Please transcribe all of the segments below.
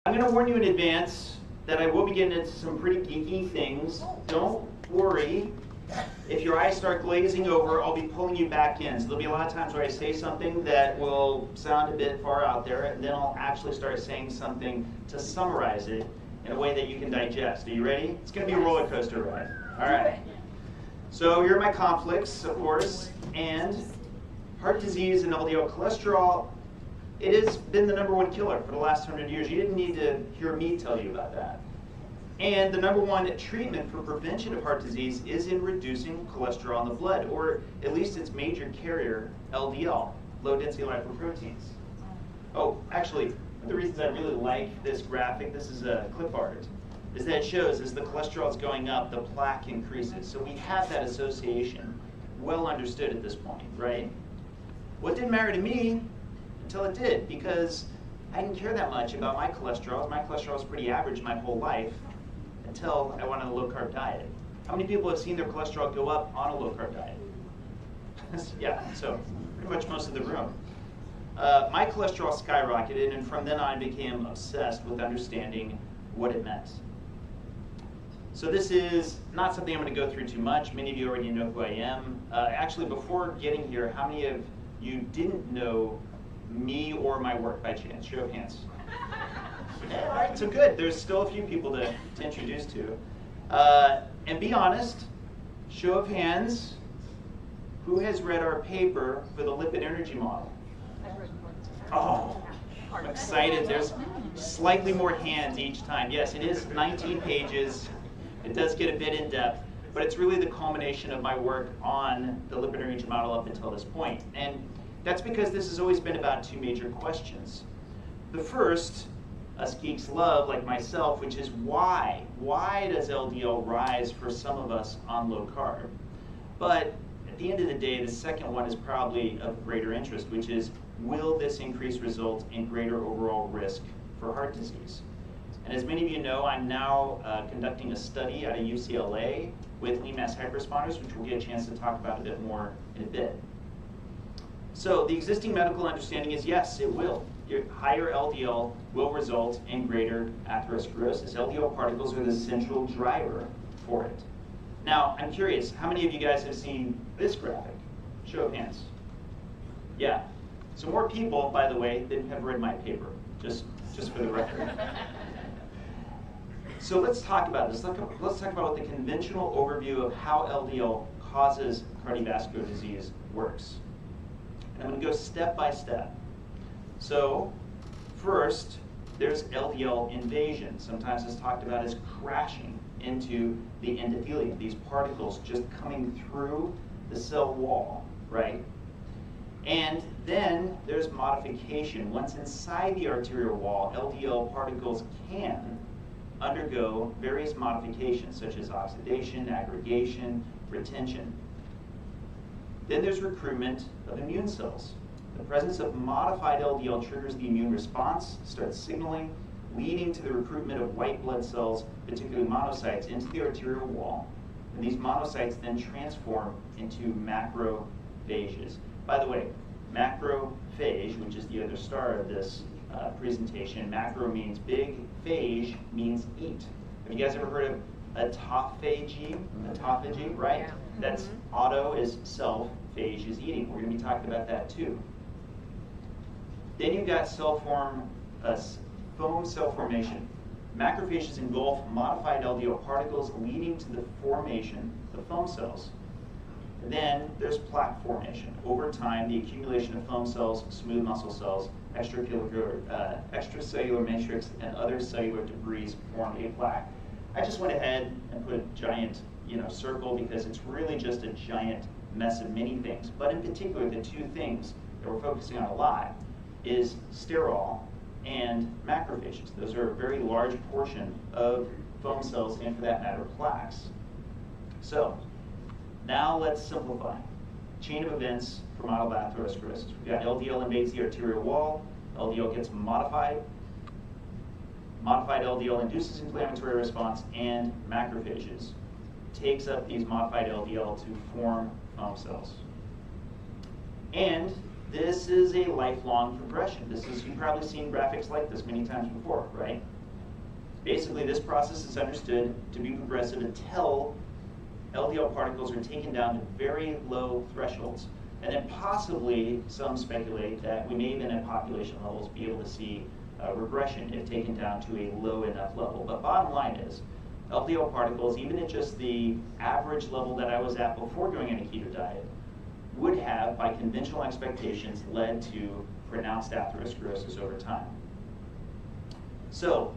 I'm going to warn you in advance that I will be getting into some pretty geeky things. Don't worry. If your eyes start glazing over, I'll be pulling you back in. So there'll be a lot of times where I say something that will sound a bit far out there, and then I'll actually start saying something to summarize it in a way that you can digest. Are you ready? It's going to be a roller coaster ride. All right. So here are my conflicts, of course, and heart disease and LDL cholesterol. It has been the #1 killer for the last 100 years. You didn't need to hear me tell you about that. And the #1 treatment for prevention of heart disease is in reducing cholesterol in the blood, or at least its major carrier, LDL, low-density lipoproteins. Oh, actually, one of the reasons I really like this graphic, this is a clip art, is that it shows as the cholesterol is going up, the plaque increases. So we have that association well understood at this point, right? What didn't matter to me until it did, because I didn't care that much about my cholesterol. My cholesterol was pretty average my whole life until I went on a low-carb diet. How many people have seen their cholesterol go up on a low-carb diet? Yeah, so pretty much most of the room. My cholesterol skyrocketed, and from then on I became obsessed with understanding what it meant. So this is not something I'm going to go through too much. Many of you already know who I am. Actually, before getting here, how many of you didn't know me or my work by chance? Show of hands. All right, so good. There's still a few people to introduce to. And be honest, show of hands, who has read our paper for the lipid energy model? Oh, I'm excited. There's slightly more hands each time. Yes, it is 19 pages. It does get a bit in depth, but it's really the culmination of my work on the lipid energy model up until this point. And that's because this has always been about two major questions. The first, us geeks love, like myself, which is why? Why does LDL rise for some of us on low carb? But at the end of the day, the second one is probably of greater interest, which is, will this increase result in greater overall risk for heart disease? And as many of you know, I'm now conducting a study out of UCLA with lean mass hyperresponders, which we'll get a chance to talk about a bit more in a bit. So the existing medical understanding is yes, it will. Your higher LDL will result in greater atherosclerosis. LDL particles are the central driver for it. Now, I'm curious, how many of you guys have seen this graphic? Show of hands. Yeah. So more people, by the way, than have read my paper, just for the record. So let's talk about this. Let's talk about what the conventional overview of how LDL causes cardiovascular disease works. And I'm going to go step by step. So first, there's LDL invasion. Sometimes it's talked about as crashing into the endothelium, these particles just coming through the cell wall, right? And then there's modification. Once inside the arterial wall, LDL particles can undergo various modifications, such as oxidation, aggregation, retention. Then there's recruitment of immune cells. The presence of modified LDL triggers the immune response, starts signaling, leading to the recruitment of white blood cells, particularly monocytes, into the arterial wall. And these monocytes then transform into macrophages. By the way, macrophage, which is the other star of this presentation, macro means big, phage means eat. Have you guys ever heard of autophagy? Autophagy, right? Yeah. That's auto is self, phage is eating. We're going to be talking about that too. Then you've got foam cell formation. Macrophages engulf modified LDL particles, leading to the formation of foam cells. And then there's plaque formation. Over time, the accumulation of foam cells, smooth muscle cells, extracellular matrix, and other cellular debris form a plaque. I just went ahead and put a giant circle because it's really just a giant mess of many things. But in particular, the two things that we're focusing on a lot is sterol and macrophages. Those are a very large portion of foam cells and, for that matter, plaques. So now let's simplify. Chain of events for mild atherosclerosis. We've got LDL invades the arterial wall. LDL gets modified. Modified LDL induces inflammatory response, and macrophages takes up these modified LDL to form foam cells. And this is a lifelong progression. You've probably seen graphics like this many times before, right? Basically, this process is understood to be progressive until LDL particles are taken down to very low thresholds. And then possibly, some speculate that we may even at population levels be able to see regression if taken down to a low enough level. But bottom line is, LDL particles, even at just the average level that I was at before going on a keto diet, would have, by conventional expectations, led to pronounced atherosclerosis over time. So,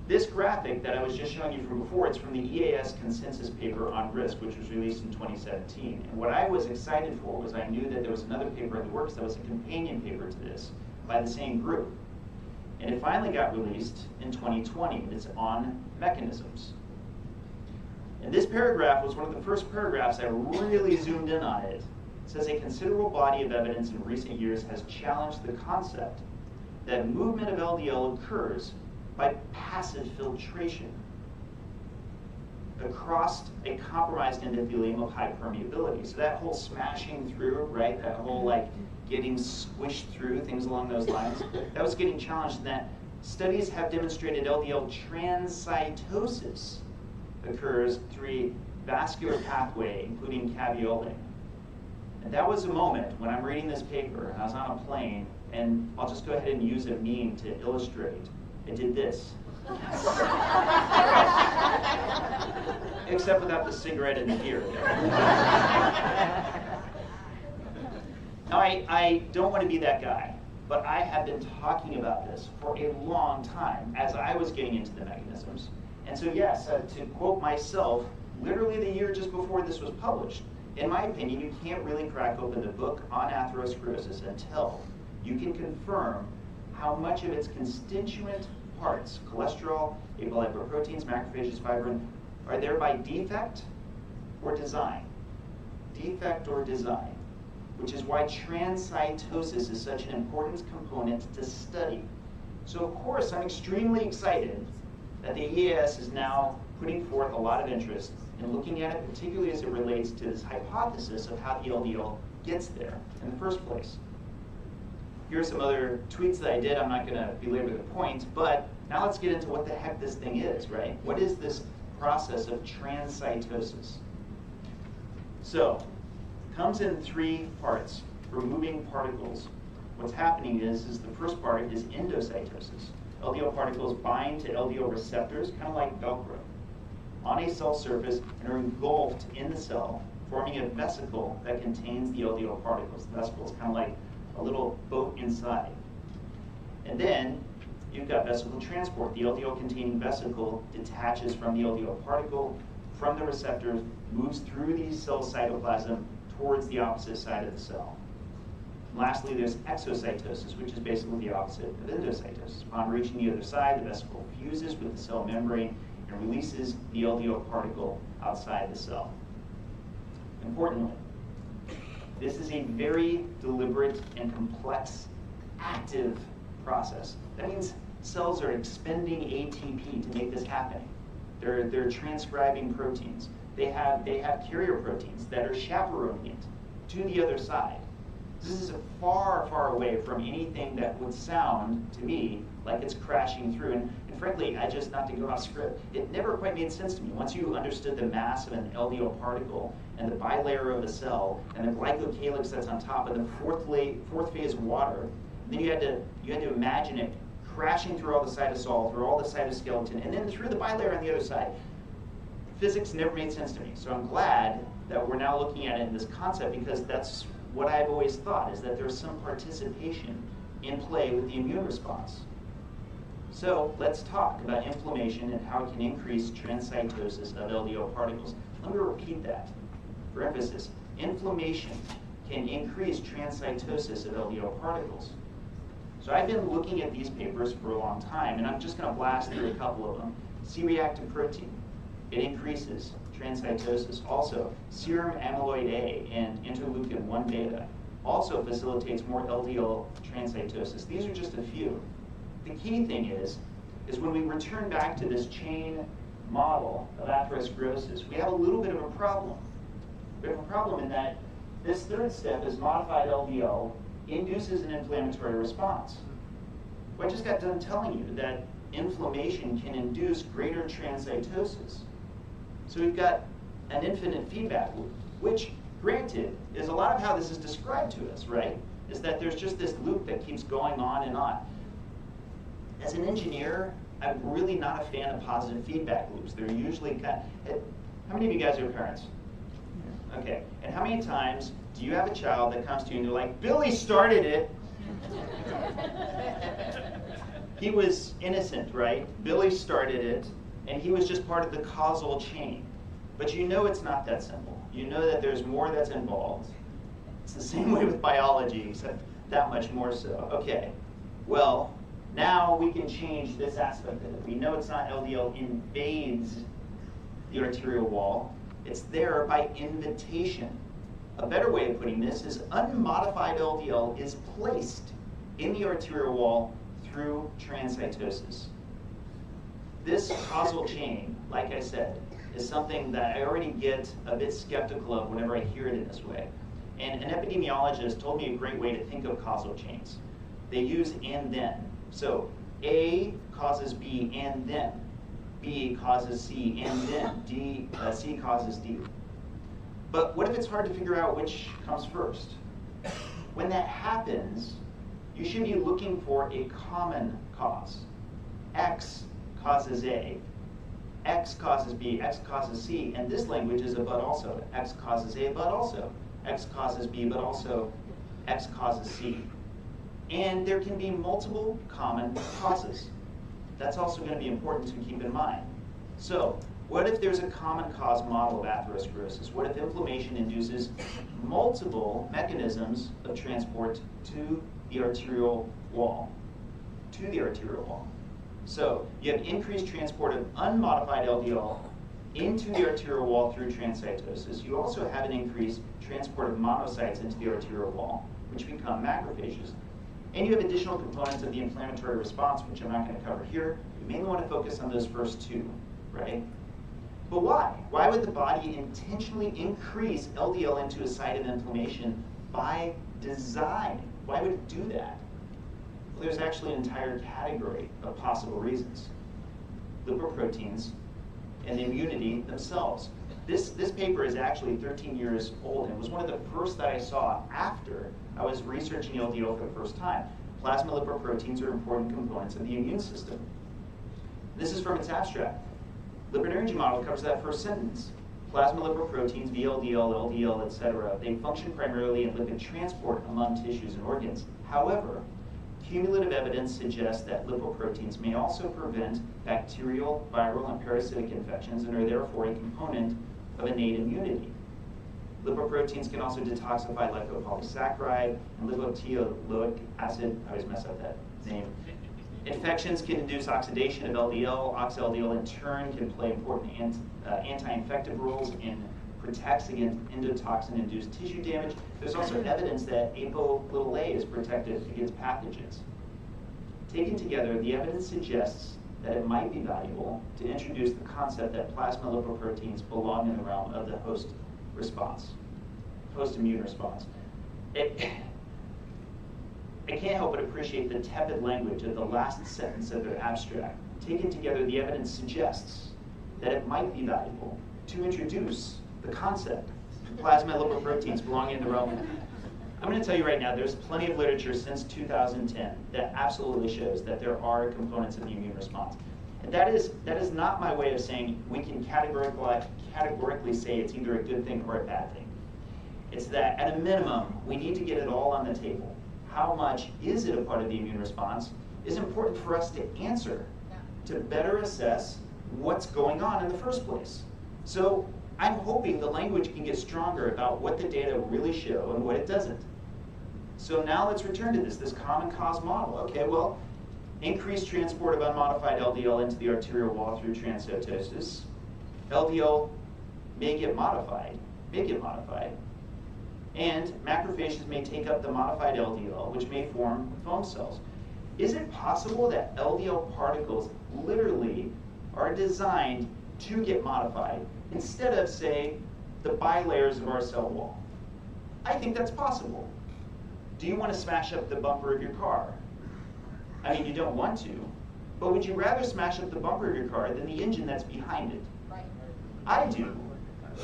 this graphic that I was just showing you from before, it's from the EAS consensus paper on risk, which was released in 2017. And what I was excited for was I knew that there was another paper in the works that was a companion paper to this by the same group. And it finally got released in 2020. It's on mechanisms. And this paragraph was one of the first paragraphs I really zoomed in on it. It says a considerable body of evidence in recent years has challenged the concept that movement of LDL occurs by passive filtration across a compromised endothelium of high permeability. So that whole smashing through, right, that whole like getting squished through, things along those lines, that was getting challenged in that studies have demonstrated LDL transcytosis occurs through a vascular pathway, including caveolae. And that was a moment when I'm reading this paper, and I was on a plane, and I'll just go ahead and use a meme to illustrate. I did this. Except without the cigarette in the ear. Now, I don't want to be that guy, but I have been talking about this for a long time as I was getting into the mechanisms. And so yes, to quote myself, literally the year just before this was published, in my opinion, you can't really crack open the book on atherosclerosis until you can confirm how much of its constituent parts, cholesterol, apolipoproteins, macrophages, fibrin, are there by defect or design. Defect or design, which is why transcytosis is such an important component to study. So of course, I'm extremely excited that the EAS is now putting forth a lot of interest in looking at it, particularly as it relates to this hypothesis of how the LDL gets there in the first place. Here are some other tweets that I did. I'm not going to belabor the point, but now let's get into what the heck this thing is, right? What is this process of transcytosis? So, it comes in three parts, removing particles. What's happening is the first part is endocytosis. LDL particles bind to LDL receptors, kind of like Velcro, on a cell surface and are engulfed in the cell, forming a vesicle that contains the LDL particles. The vesicle is kind of like a little boat inside. And then you've got vesicle transport. The LDL-containing vesicle detaches from the LDL particle, from the receptor, moves through the cell cytoplasm towards the opposite side of the cell. And lastly, there's exocytosis, which is basically the opposite of endocytosis. Upon reaching the other side, the vesicle fuses with the cell membrane and releases the LDL particle outside the cell. Importantly, this is a very deliberate and complex active process. That means cells are expending ATP to make this happen. They're transcribing proteins. They have carrier proteins that are chaperoning it to the other side. This is far, far away from anything that would sound to me like it's crashing through. And frankly, not to go off script, it never quite made sense to me. Once you understood the mass of an LDL particle and the bilayer of a cell and the glycocalyx that's on top of the fourth phase water, then you had to imagine it crashing through all the cytosol, through all the cytoskeleton, and then through the bilayer on the other side. Physics never made sense to me. So I'm glad that we're now looking at it in this concept, because that's what I've always thought, is that there's some participation in play with the immune response. So let's talk about inflammation and how it can increase transcytosis of LDL particles. Let me repeat that for emphasis. Inflammation can increase transcytosis of LDL particles. So I've been looking at these papers for a long time, and I'm just going to blast through a couple of them. C-reactive protein, it increases transcytosis. Also, serum amyloid A and interleukin-1 beta also facilitates more LDL transcytosis. These are just a few. The key thing is when we return back to this chain model of atherosclerosis, we have a little bit of a problem. We have a problem in that this third step is modified LDL induces an inflammatory response. Well, I just got done telling you that inflammation can induce greater transcytosis. So we've got an infinite feedback loop, which, granted, is a lot of how this is described to us, right? Is that there's just this loop that keeps going on and on. As an engineer, I'm really not a fan of positive feedback loops. They're usually how many of you guys are parents? Okay, and how many times do you have a child that comes to you and you're like, Billy started it? He was innocent, right? Billy started it, and he was just part of the causal chain. But you know it's not that simple. You know that there's more that's involved. It's the same way with biology, except that much more so. Okay, well, now we can change this aspect of it. We know it's not LDL invades the arterial wall. It's there by invitation. A better way of putting this is unmodified LDL is placed in the arterial wall through transcytosis. This causal chain, like I said, is something that I already get a bit skeptical of whenever I hear it in this way. And an epidemiologist told me a great way to think of causal chains. They use and then. So A causes B and then. B causes C and then. C causes D. But what if it's hard to figure out which comes first? When that happens, you should be looking for a common cause. X causes A, X causes B, X causes C, and this language is a but also. X causes A, but also. X causes B, but also X causes C. And there can be multiple common causes. That's also going to be important to keep in mind. So, what if there's a common cause model of atherosclerosis? What if inflammation induces multiple mechanisms of transport to the arterial wall? So you have increased transport of unmodified LDL into the arterial wall through transcytosis. You also have an increased transport of monocytes into the arterial wall, which become macrophages. And you have additional components of the inflammatory response, which I'm not going to cover here. You mainly want to focus on those first two, right? But why? Why would the body intentionally increase LDL into a site of inflammation by design? Why would it do that? Well, there's actually an entire category of possible reasons. Lipoproteins and the immunity themselves. This paper is actually 13 years old, and it was one of the first that I saw after I was researching LDL for the first time. Plasma lipoproteins are important components of the immune system. This is from its abstract. Lipid energy model covers that first sentence. Plasma lipoproteins, VLDL, LDL, etc., they function primarily in lipid transport among tissues and organs. However, cumulative evidence suggests that lipoproteins may also prevent bacterial, viral, and parasitic infections and are therefore a component of innate immunity. Lipoproteins can also detoxify lipopolysaccharide and lipoteoloic acid. I always mess up that name. Infections can induce oxidation of LDL. Ox-LDL in turn can play important anti-infective roles and protects against endotoxin-induced tissue damage. There's also evidence that ApoA is protective against pathogens. Taken together, the evidence suggests that it might be valuable to introduce the concept that plasma lipoproteins belong in the realm of the host response, host immune response. I can't help but appreciate the tepid language of the last sentence of their abstract. Taken together, the evidence suggests that it might be valuable to introduce the concept of plasma lipoproteins belonging in the realm. I'm going to tell you right now, there's plenty of literature since 2010 that absolutely shows that there are components of the immune response. And that is not my way of saying we can categorically say it's either a good thing or a bad thing. It's that at a minimum, we need to get it all on the table. How much is it a part of the immune response is important for us to answer, to better assess what's going on in the first place. So I'm hoping the language can get stronger about what the data really show and what it doesn't. So now let's return to this common cause model. Okay, well, increased transport of unmodified LDL into the arterial wall through transcytosis. LDL may get modified, and macrophages may take up the modified LDL, which may form foam cells. Is it possible that LDL particles literally are designed to get modified instead of, say, the bilayers of our cell wall? I think that's possible. Do you want to smash up the bumper of your car? I mean, you don't want to, But would you rather smash up the bumper of your car than the engine that's behind it? Right. I do.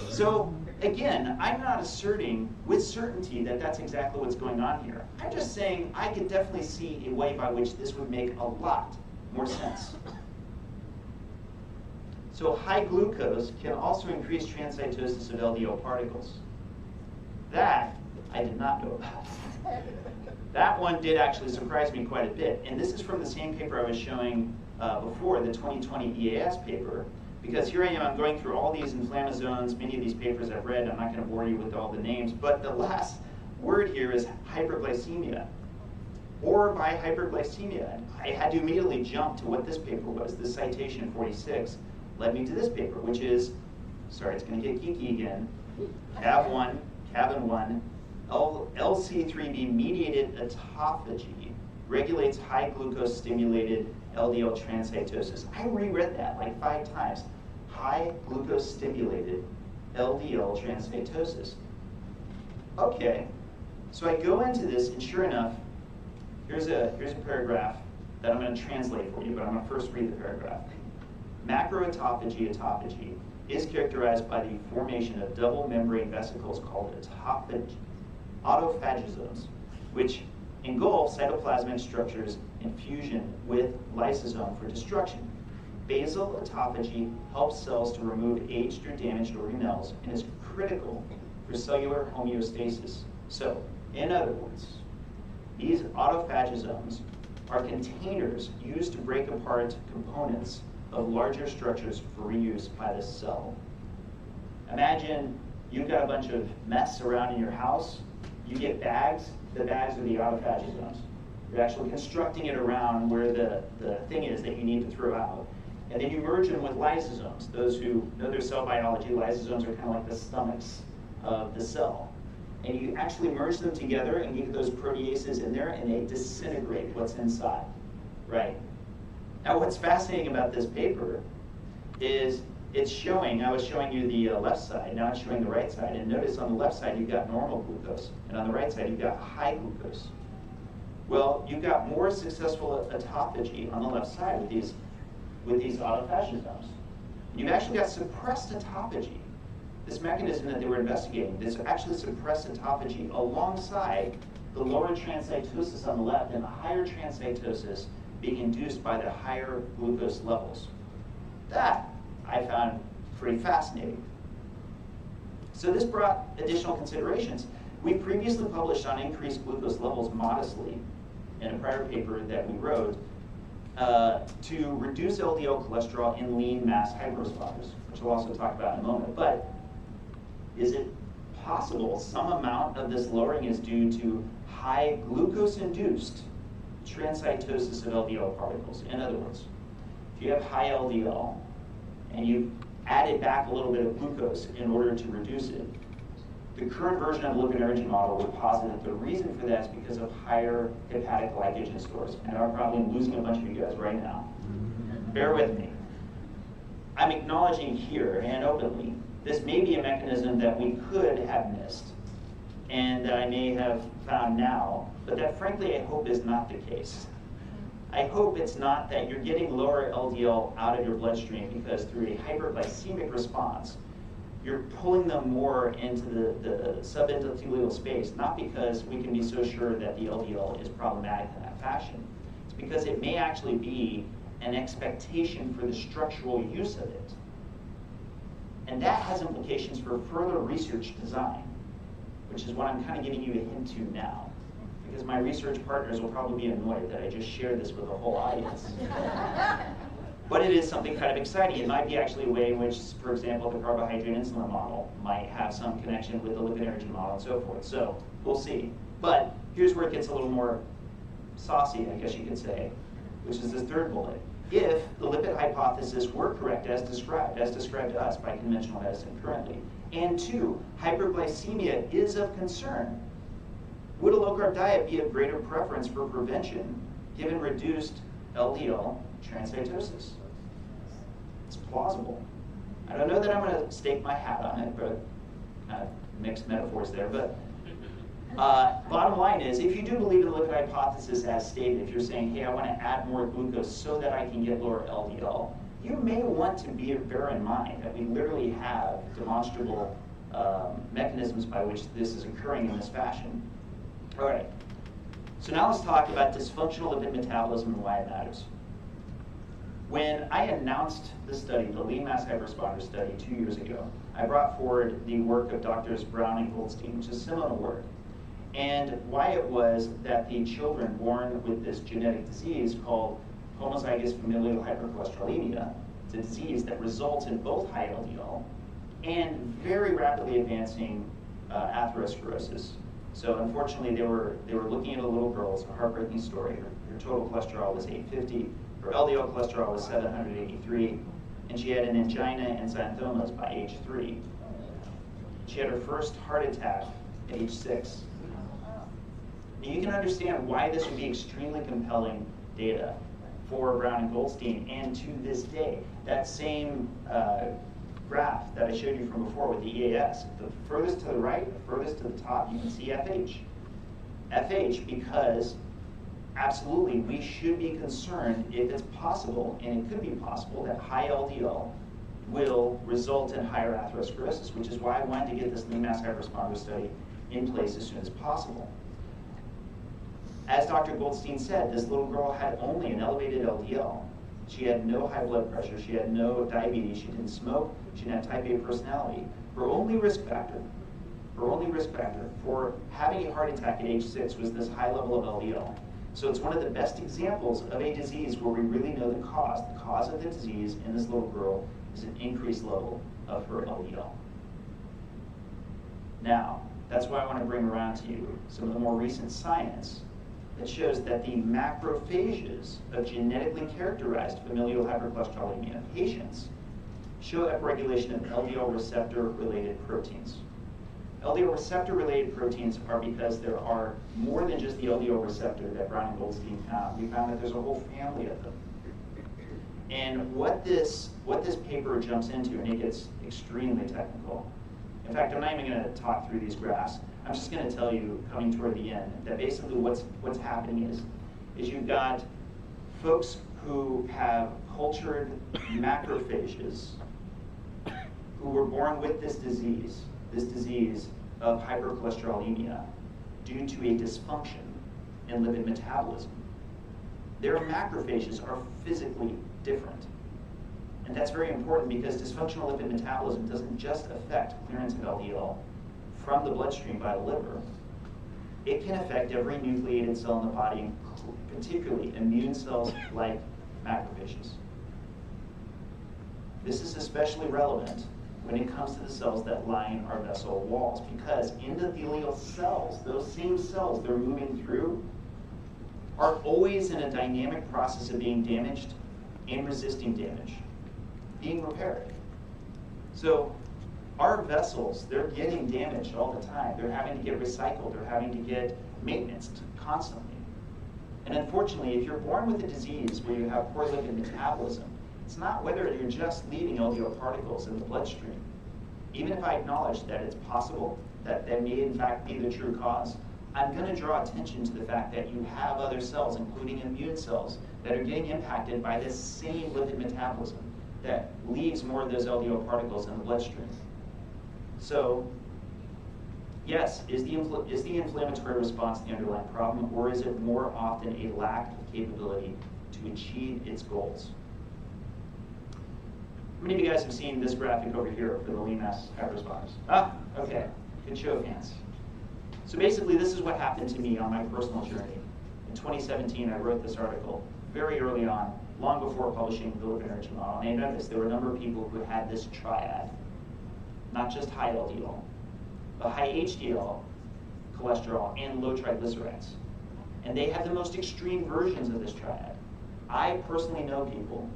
So again, I'm not asserting with certainty that that's exactly what's going on here. I'm just saying I could definitely see a way by which this would make a lot more sense. So high glucose can also increase transcytosis of LDL particles. That I did not know about. That one did actually surprise me quite a bit. And this is from the same paper I was showing before, the 2020 EAS paper. Because here I am, I'm going through all these inflammasomes, many of these papers I've read. I'm not going to bore you with all the names. But the last word here is hyperglycemia. Or by hyperglycemia. I had to immediately jump to what this paper was. This citation 46 led me to this paper, which is, sorry, it's going to get geeky again, Cabin 1, LC3B mediated autophagy regulates high glucose stimulated LDL transcytosis. I reread that like 5 times. High glucose stimulated LDL transcytosis. Okay, so I go into this, and sure enough, here's a paragraph that I'm going to translate for you, but I'm going to first read the paragraph. Macroautophagy is characterized by the formation of double membrane vesicles called autophagosomes, which engulf cytoplasmic structures in fusion with lysosome for destruction. Basal autophagy helps cells to remove aged or damaged organelles and is critical for cellular homeostasis. So, in other words, these autophagosomes are containers used to break apart components of larger structures for reuse by the cell. Imagine you've got a bunch of mess around in your house. You get bags. The bags are the autophagosomes. You're actually constructing it around where the thing is that you need to throw out. And then you merge them with lysosomes. Those who know their cell biology, lysosomes are kind of like the stomachs of the cell. And you actually merge them together and you get those proteases in there and they disintegrate what's inside, right? Now what's fascinating about this paper is it's showing, I was showing you the left side, now it's showing the right side, and notice on the left side you've got normal glucose, and on the right side you've got high glucose. Well, you've got more successful autophagy on the left side with these autophagosomes. You've actually got suppressed autophagy. This mechanism that they were investigating, this actually suppressed autophagy alongside the lower transcytosis on the left and the higher transcytosis being induced by the higher glucose levels. That I found pretty fascinating. So this brought additional considerations. We previously published on increased glucose levels modestly in a prior paper that we wrote to reduce LDL cholesterol in lean mass hyperresponders, which we'll also talk about in a moment. But is it possible some amount of this lowering is due to high glucose-induced transcytosis of LDL particles? In other words, if you have high LDL and you added back a little bit of glucose in order to reduce it, the current version of the lipid energy model would posit that the reason for that is because of higher hepatic glycogen stores. And I'm probably losing a bunch of you guys right now. Bear with me. I'm acknowledging here and openly this may be a mechanism that we could have missed and that I may have found now, but that frankly I hope is not the case. I hope it's not that you're getting lower LDL out of your bloodstream because through a hyperglycemic response, you're pulling them more into the subendothelial space, not because we can be so sure that the LDL is problematic in that fashion. It's because it may actually be an expectation for the structural use of it. And that has implications for further research design, which is what I'm kind of giving you a hint to now. Because my research partners will probably be annoyed that I just shared this with the whole audience. But it is something kind of exciting. It might be actually a way in which, for example, the carbohydrate insulin model might have some connection with the lipid energy model and so forth. So we'll see. But here's where it gets a little more saucy, I guess you could say, which is this third bullet. If the lipid hypothesis were correct as described to us by conventional medicine currently, and 2, hyperglycemia is of concern, would a low-carb diet be of greater preference for prevention given reduced LDL transcytosis? It's plausible. I don't know that I'm going to stake my hat on it, but kind of mixed metaphors there, but Bottom line is, if you do believe in the lipid hypothesis as stated, if you're saying, hey, I want to add more glucose so that I can get lower LDL, you may want to bear in mind that we literally have demonstrable mechanisms by which this is occurring in this fashion. All right, so now let's talk about dysfunctional lipid metabolism and why it matters. When I announced the study, the lean mass hyperresponder study 2 years ago, I brought forward the work of Drs. Brown and Goldstein, which is seminal work, and why it was that the children born with this genetic disease called homozygous familial hypercholesterolemia, it's a disease that results in both high LDL and very rapidly advancing atherosclerosis. So unfortunately, they were looking at a little girl. It's a heartbreaking story. Her total cholesterol was 850. Her LDL cholesterol was 783, and she had an angina and xanthomas by age 3. She had her first heart attack at age 6. And you can understand why this would be extremely compelling data for Brown and Goldstein, and to this day, that same graph that I showed you from before with the EAS, the furthest to the right, the furthest to the top, you can see FH. FH because absolutely, we should be concerned if it's possible, and it could be possible, that high LDL will result in higher atherosclerosis, which is why I wanted to get this lean mass hyperresponder study in place as soon as possible. As Dr. Goldstein said, this little girl had only an elevated LDL. She had no high blood pressure, she had no diabetes, she didn't smoke, she didn't have type A personality. Her only risk factor for having a heart attack at age 6 was this high level of LDL. So it's one of the best examples of a disease where we really know the cause. The cause of the disease in this little girl is an increased level of her LDL. Now, that's why I want to bring around to you some of the more recent science that shows that the macrophages of genetically characterized familial hypercholesterolemia patients show upregulation of LDL receptor-related proteins. LDL receptor-related proteins are because there are more than just the LDL receptor that Brown and Goldstein found. We found that there's a whole family of them. And what this paper jumps into, and it gets extremely technical. In fact, I'm not even going to talk through these graphs. I'm just going to tell you, coming toward the end, that basically what's happening is you've got folks who have cultured macrophages who were born with this disease of hypercholesterolemia due to a dysfunction in lipid metabolism. Their macrophages are physically different. And that's very important because dysfunctional lipid metabolism doesn't just affect clearance of LDL from the bloodstream by the liver. It can affect every nucleated cell in the body, particularly immune cells like macrophages. This is especially relevant when it comes to the cells that line our vessel walls, because endothelial cells, those same cells they're moving through, are always in a dynamic process of being damaged and resisting damage, being repaired. So our vessels, they're getting damaged all the time. They're having to get recycled. They're having to get maintenance constantly. And unfortunately, if you're born with a disease where you have poor lipid metabolism, it's not whether you're just leaving LDL particles in the bloodstream. Even if I acknowledge that it's possible that that may in fact be the true cause, I'm going to draw attention to the fact that you have other cells, including immune cells, that are getting impacted by this same lipid metabolism that leaves more of those LDL particles in the bloodstream. So, yes, is the inflammatory response the underlying problem, or is it more often a lack of capability to achieve its goals? How many of you guys have seen this graphic over here for the lean mass hyperresponders? Ah, okay, good show of hands. So basically, this is what happened to me on my personal journey. In 2017, I wrote this article very early on, long before publishing the lipid energy model. And I noticed there were a number of people who had this triad, not just high LDL, but high HDL cholesterol and low triglycerides. And they had the most extreme versions of this triad. I personally know people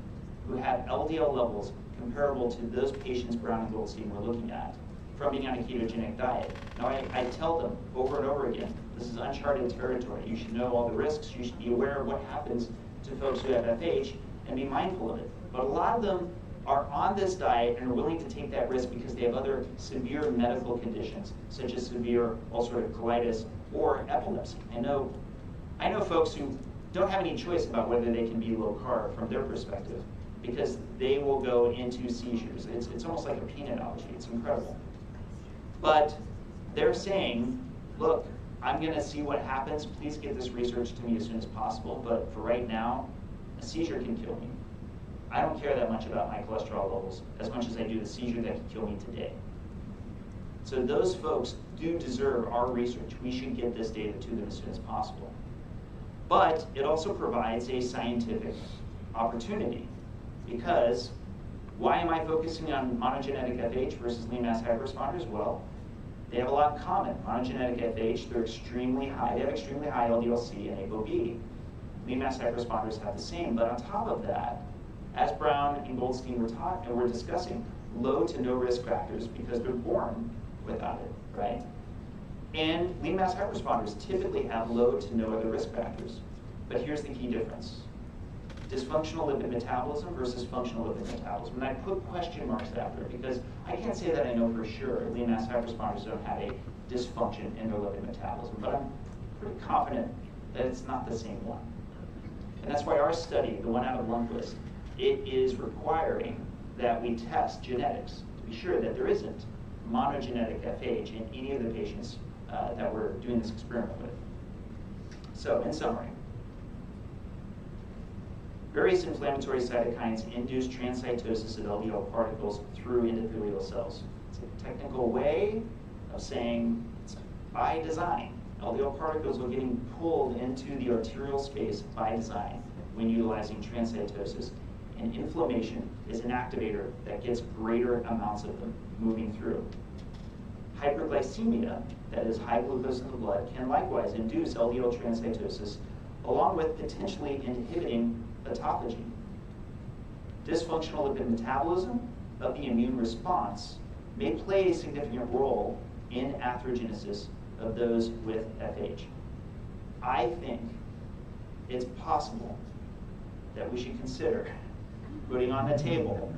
who have LDL levels comparable to those patients Brown and Goldstein were looking at from being on a ketogenic diet. Now, I tell them over and over again, this is uncharted territory. You should know all the risks. You should be aware of what happens to folks who have FH and be mindful of it. But a lot of them are on this diet and are willing to take that risk because they have other severe medical conditions, such as severe ulcerative colitis or epilepsy. I know folks who don't have any choice about whether they can be low carb from their perspective, because they will go into seizures. It's almost like a peanut allergy. It's incredible. But they're saying, look, I'm going to see what happens. Please get this research to me as soon as possible. But for right now, a seizure can kill me. I don't care that much about my cholesterol levels as much as I do the seizure that can kill me today. So those folks do deserve our research. We should get this data to them as soon as possible. But it also provides a scientific opportunity, because why am I focusing on monogenic FH versus lean mass hyperresponders? Well, they have a lot in common. Monogenic FH, they're extremely high. They have extremely high LDL-C and ApoB. Lean mass hyperresponders have the same, but on top of that, as Brown and Goldstein were discussing, low to no risk factors because they're born without it, right? And lean mass hyperresponders typically have low to no other risk factors. But here's the key difference. Dysfunctional lipid metabolism versus functional lipid metabolism. And I put question marks after it because I can't say that I know for sure lean mass hyperresponders don't have a dysfunction in their lipid metabolism, but I'm pretty confident that it's not the same one. And that's why our study, the one out of Lundquist, it is requiring that we test genetics to be sure that there isn't monogenic FH in any of the patients that we're doing this experiment with. So, in summary, various inflammatory cytokines induce transcytosis of LDL particles through endothelial cells. It's a technical way of saying it's by design. LDL particles are getting pulled into the arterial space by design when utilizing transcytosis. And inflammation is an activator that gets greater amounts of them moving through. Hyperglycemia, that is high glucose in the blood, can likewise induce LDL transcytosis, along with potentially inhibiting autophagy. Dysfunctional lipid metabolism of the immune response may play a significant role in atherogenesis of those with FH. I think it's possible that we should consider putting on the table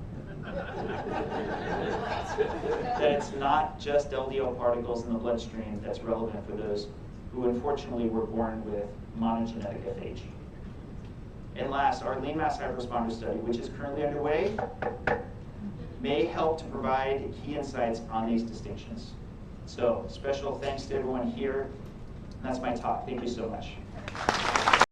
that it's not just LDL particles in the bloodstream that's relevant for those who unfortunately were born with monogenic FH. And last, our lean mass hyperresponder study, which is currently underway, may help to provide key insights on these distinctions. So, special thanks to everyone here. That's my talk. Thank you so much.